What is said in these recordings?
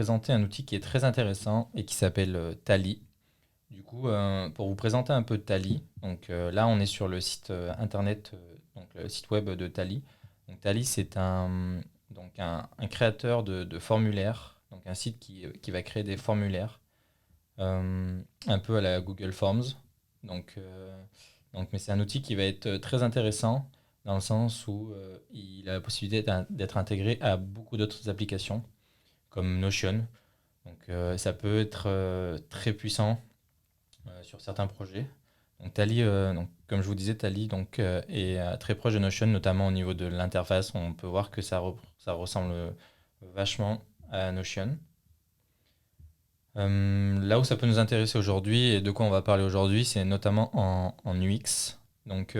présenter un outil qui est très intéressant et qui s'appelle Tally. Du coup, pour vous présenter un peu Tally, donc là on est sur le site internet, donc le site web de Tally. Donc Tally c'est un créateur de formulaires, donc un site qui va créer des formulaires un peu à la Google Forms. Donc, mais c'est un outil qui va être très intéressant dans le sens où il a la possibilité d'être intégré à beaucoup d'autres applications comme Notion. Donc ça peut être très puissant sur certains projets. Donc Tally, donc, comme je vous disais, Tally donc, est très proche de Notion, notamment au niveau de l'interface. On peut voir que ça ressemble vachement à Notion. Là où ça peut nous intéresser aujourd'hui et de quoi on va parler aujourd'hui, c'est notamment en UX, donc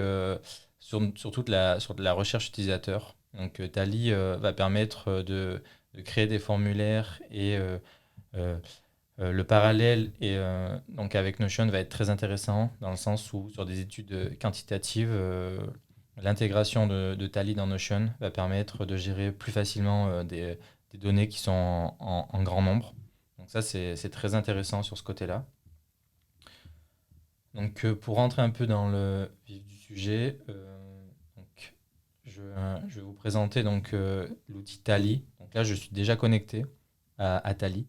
sur de la recherche utilisateur. Donc Tally va permettre de créer des formulaires et euh, le parallèle donc avec Notion va être très intéressant dans le sens où sur des études quantitatives, l'intégration de Tally dans Notion va permettre de gérer plus facilement des données qui sont en grand nombre. Donc ça, c'est très intéressant sur ce côté-là. Donc pour rentrer un peu dans le vif du sujet, donc, je vais vous présenter donc l'outil Tally. Donc là, je suis déjà connecté à Tally.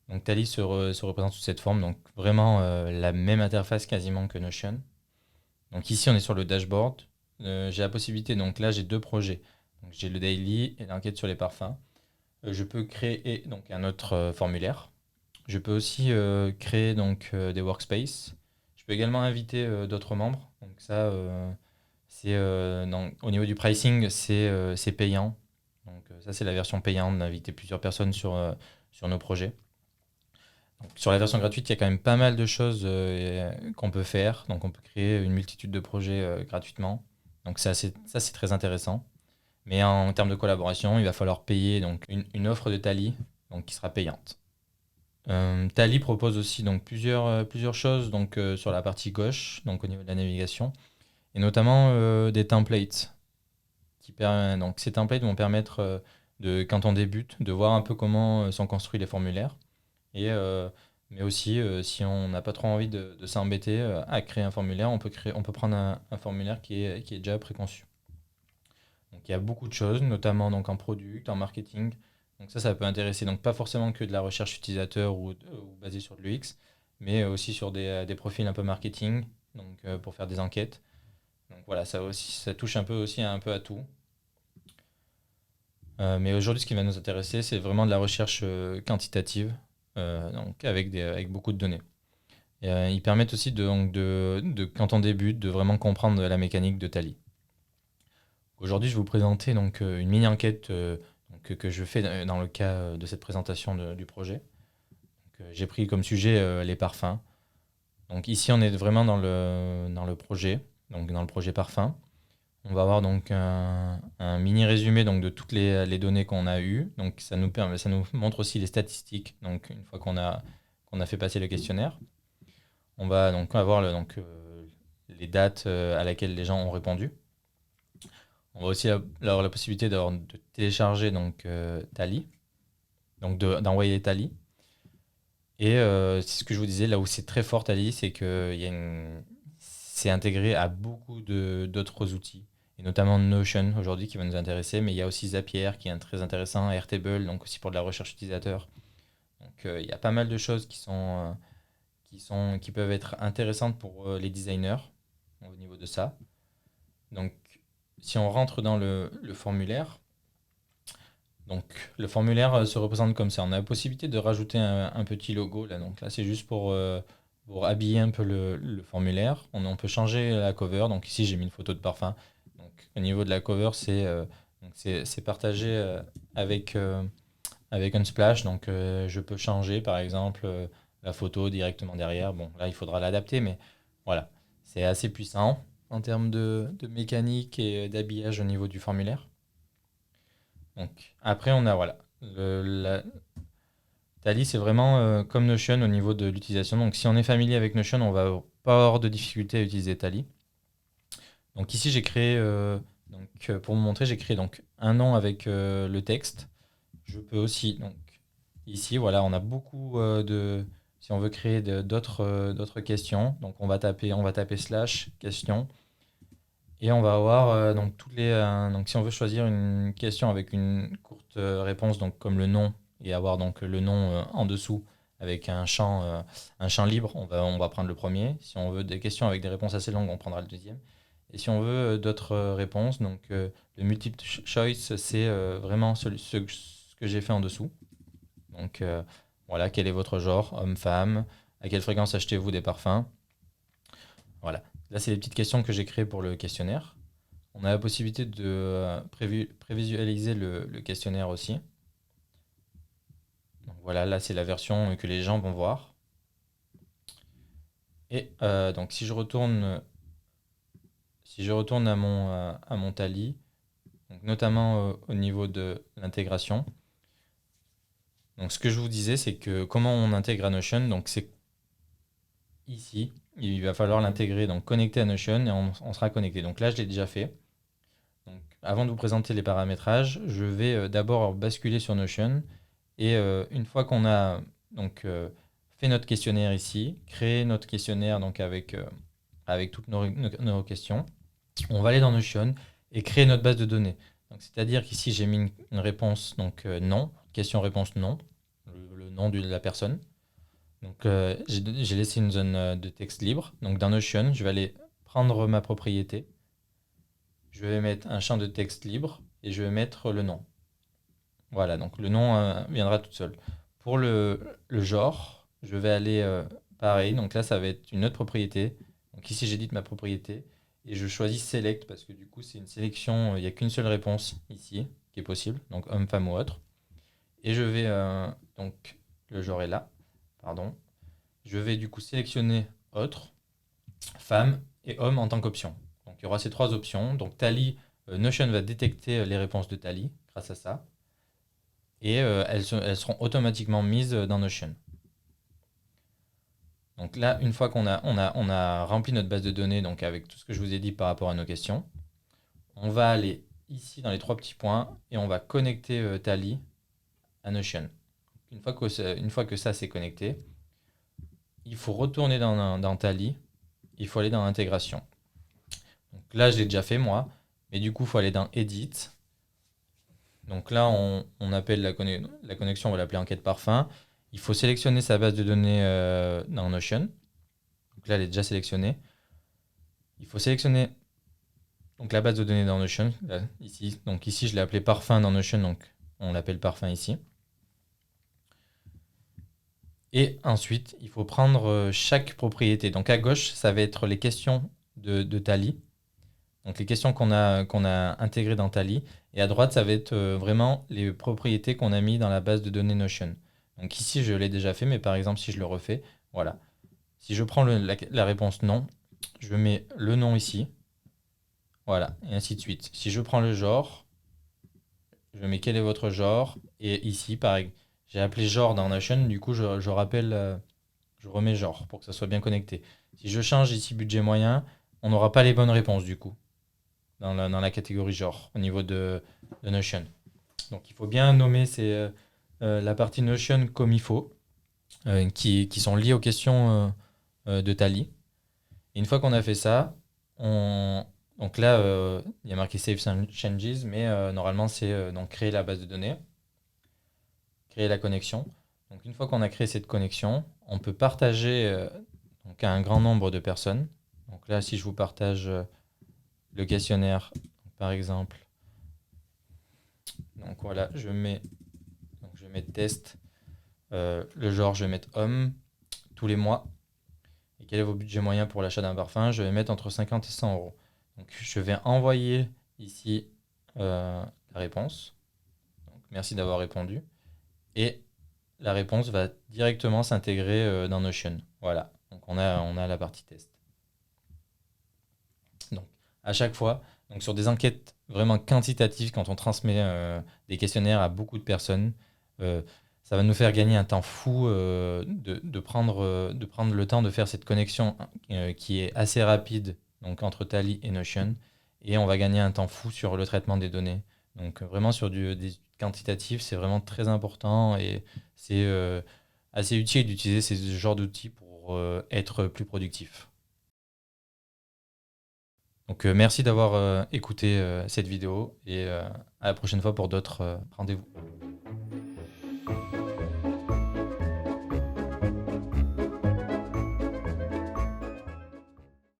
Donc Tally se représente sous cette forme, donc vraiment la même interface quasiment que Notion. Donc ici, on est sur le dashboard. J'ai la possibilité, donc là, j'ai deux projets. Donc, j'ai le daily et l'enquête sur les parfums. Je peux créer donc un autre formulaire. Je peux aussi créer donc des workspaces. Je peux également inviter d'autres membres. Donc ça, au niveau du pricing, c'est payant. Donc ça, c'est la version payante d'inviter plusieurs personnes sur nos projets. Donc, sur la version gratuite, il y a quand même pas mal de choses qu'on peut faire. Donc on peut créer une multitude de projets gratuitement. Donc ça, c'est très intéressant. Mais en termes de collaboration, il va falloir payer donc une offre de Tally donc, qui sera payante. Tally propose aussi donc plusieurs choses donc sur la partie gauche, donc au niveau de la navigation, et notamment des templates. Donc ces templates vont permettre quand on débute, de voir un peu comment sont construits les formulaires, et mais aussi si on n'a pas trop envie de s'embêter à créer un formulaire, on peut prendre un formulaire qui est déjà préconçu. Donc il y a beaucoup de choses, notamment donc en product, en marketing. Donc ça peut intéresser donc pas forcément que de la recherche utilisateur ou basée sur de l'UX, mais aussi sur des profils un peu marketing, donc pour faire des enquêtes. Donc voilà, ça aussi, ça touche un peu à tout. Mais aujourd'hui, ce qui va nous intéresser, c'est vraiment de la recherche quantitative, donc avec beaucoup de données. Et, ils permettent aussi quand on débute, de vraiment comprendre la mécanique de Tally. Aujourd'hui, je vais vous présenter donc une mini-enquête que je fais dans le cas de cette présentation du projet. Donc, j'ai pris comme sujet les parfums. Donc ici, on est vraiment dans le projet, donc dans le projet parfum. On va avoir donc un mini résumé donc de toutes les données qu'on a eues. Donc ça nous montre aussi les statistiques. Donc une fois qu'on a fait passer le questionnaire, on va donc avoir les dates à laquelle les gens ont répondu. On va aussi avoir la possibilité de télécharger donc Tally, donc d'envoyer Tally. Et c'est ce que je vous disais, là où c'est très fort Tally, c'est que c'est intégré à beaucoup d'autres outils, et notamment Notion aujourd'hui qui va nous intéresser, mais il y a aussi Zapier qui est très intéressant, Airtable, donc aussi pour de la recherche utilisateur. Donc il y a pas mal de choses qui peuvent être intéressantes pour les designers au niveau de ça. Donc si on rentre dans le formulaire, donc le formulaire se représente comme ça. On a la possibilité de rajouter un petit logo là. Donc là, c'est juste pour habiller un peu le formulaire. On peut changer la cover. Donc ici, j'ai mis une photo de parfum. Donc au niveau de la cover, c'est partagé avec, avec Unsplash. Donc je peux changer par exemple la photo directement derrière. Bon, là, il faudra l'adapter, mais voilà. C'est assez puissant en termes de mécanique et d'habillage au niveau du formulaire. Donc, après, on a voilà. Tally, c'est vraiment comme Notion au niveau de l'utilisation. Donc, si on est familier avec Notion, on va pas avoir de difficulté à utiliser Tally. Donc, ici, j'ai créé, pour vous montrer, j'ai créé donc un nom avec le texte. Je peux aussi donc ici, voilà, on a beaucoup si on veut créer d'autres questions, donc on va taper slash question. Et on va avoir donc donc si on veut choisir une question avec une courte réponse, donc comme le nom, et avoir donc le nom en dessous avec un champ libre, on va prendre le premier. Si on veut des questions avec des réponses assez longues, on prendra le deuxième. Et si on veut d'autres réponses, donc le multiple choice, c'est vraiment ce que j'ai fait en dessous. Donc voilà, quel est votre genre, homme, femme, à quelle fréquence achetez-vous des parfums? Voilà. Là, c'est les petites questions que j'ai créées pour le questionnaire. On a la possibilité de prévisualiser le questionnaire aussi. Donc voilà, là c'est la version que les gens vont voir. Et donc si je retourne à mon Tally, donc notamment au niveau de l'intégration, donc ce que je vous disais, c'est que comment on intègre à Notion, donc c'est ici, il va falloir l'intégrer, donc connecter à Notion et on sera connecté. Donc là, je l'ai déjà fait. Donc, avant de vous présenter les paramétrages, je vais d'abord basculer sur Notion. Et une fois qu'on a donc, fait notre questionnaire ici, créé notre questionnaire donc avec toutes nos questions, on va aller dans Notion et créer notre base de données. Donc, c'est-à-dire qu'ici, j'ai mis une réponse donc non, question-réponse non, le nom de la personne. Donc, j'ai laissé une zone de texte libre. Donc, dans Notion, je vais aller prendre ma propriété. Je vais mettre un champ de texte libre et je vais mettre le nom. Voilà, donc le nom viendra tout seul. Pour le genre, je vais aller pareil. Donc là, ça va être une autre propriété. Donc ici, j'édite ma propriété et je choisis select parce que du coup, c'est une sélection. Il n'y a qu'une seule réponse ici qui est possible. Donc homme, femme ou autre. Et je vais donc le genre est là. Pardon. Je vais du coup sélectionner autre, femme et homme en tant qu'option. Donc il y aura ces trois options. Donc Tally, Notion va détecter les réponses de Tally grâce à ça et elles seront automatiquement mises dans Notion. Donc là, une fois qu'on a rempli notre base de données, donc avec tout ce que je vous ai dit par rapport à nos questions, on va aller ici dans les trois petits points et on va connecter Tally à Notion. Une fois que ça c'est connecté, il faut retourner dans Tally, il faut aller dans l'intégration. Donc là, je l'ai déjà fait moi, mais du coup, il faut aller dans Edit. Donc là, on appelle la connexion, on va l'appeler enquête parfum. Il faut sélectionner sa base de données dans Notion. Donc là, elle est déjà sélectionnée. Il faut sélectionner donc, la base de données dans Notion. Là, ici. Donc ici, je l'ai appelé parfum dans Notion. Donc on l'appelle parfum ici. Et ensuite, il faut prendre chaque propriété. Donc à gauche, ça va être les questions de Tally. Donc les questions qu'on a intégrées dans Tally. Et à droite, ça va être vraiment les propriétés qu'on a mis dans la base de données Notion. Donc ici, je l'ai déjà fait, mais par exemple, si je le refais, voilà. Si je prends la réponse non, je mets le nom ici. Voilà, et ainsi de suite. Si je prends le genre, je mets quel est votre genre. Et ici, pareil, j'ai appelé genre dans Notion, du coup, je rappelle, je remets genre pour que ça soit bien connecté. Si je change ici budget moyen, on n'aura pas les bonnes réponses du coup, dans la catégorie genre, au niveau de Notion. Donc il faut bien nommer la partie Notion comme il faut, qui sont liées aux questions de Tally. Et une fois qu'on a fait ça, donc là, il y a marqué Save Changes, mais normalement, c'est donc créer la base de données, créer la connexion. Donc une fois qu'on a créé cette connexion, on peut partager donc à un grand nombre de personnes. Donc là, si je vous partage le questionnaire, par exemple, donc voilà, je mets test, le genre, je vais mettre homme, tous les mois. Et quel est vos budgets moyens pour l'achat d'un parfum? Je vais mettre entre 50 et 100 euros. Donc je vais envoyer ici la réponse. Donc, merci d'avoir répondu. Et la réponse va directement s'intégrer dans Notion. Voilà. Donc on a la partie test. Donc à chaque fois, donc sur des enquêtes vraiment quantitatives, quand on transmet des questionnaires à beaucoup de personnes, euh, ça va nous faire gagner un temps fou de prendre le temps de faire cette connexion qui est assez rapide donc entre Tally et Notion. Et on va gagner un temps fou sur le traitement des données. Donc vraiment sur des études quantitatives, c'est vraiment très important et c'est assez utile d'utiliser ce genre d'outils pour être plus productif. Donc merci d'avoir écouté cette vidéo et à la prochaine fois pour d'autres rendez-vous.